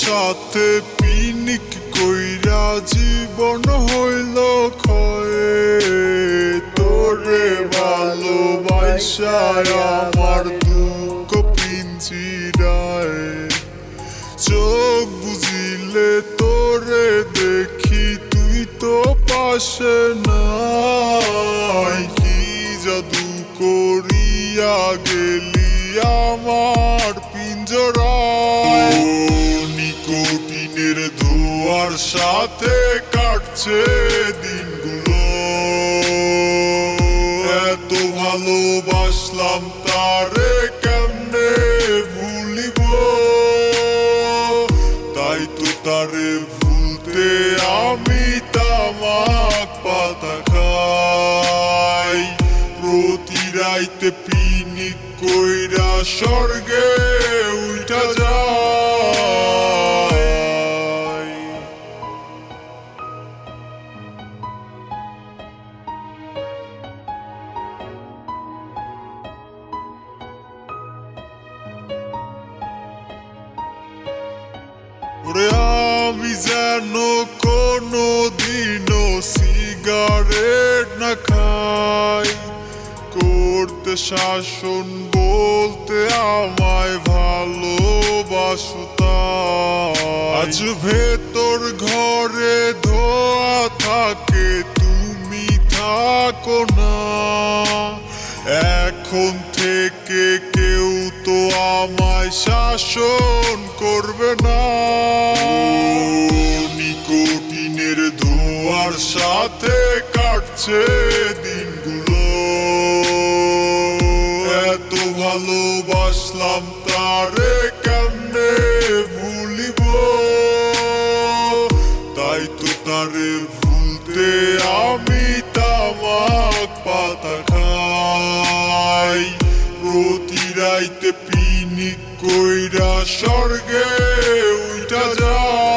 সাথে পিকনিক কইরা জীবন হইল ক্ষয়ে। তোরে ভালোবাসা আমার দুঃখ পিঞ্জিরায়, চোখ বুঝিলে তোরে দেখি তুই তো পাশে নাই। কি জাদু করিয়া গেলি আমার পিঞ্জরায়। নিকোটিনের ধোঁয়ার সাথে কাটছে দিনগুলো, এত ভালোবাসলাম তারে কেমনে ভুলিব। তাই তো তারে ভুলতে আমি তামাক পাতা খাই। প্রতি রাইতে পিকনিক কইরা স্বর্গে উঠা যায়। ওরে আমি যেন কোনো দিনও সিগারেট না খাই, করতে শাসন বলতে আমায় ভালোবাসো তাই। আজ ভেতর ঘরে ধোয়া থাকে তুমি থাকো না, এখন থেকে কেউ তো আমায় শাসন করবে না। নিকোটিনের ধোঁয়ার সাথে কাটছে দিনগুলো, এত ভালোবাসলাম তারে কেমনে ভুলিব। তাই তো তারে ভুলতে আমি তামাক পাতা খাই। প্রতি রাইতে পিকনিক কইরা স্বর্গে উঠা যায়।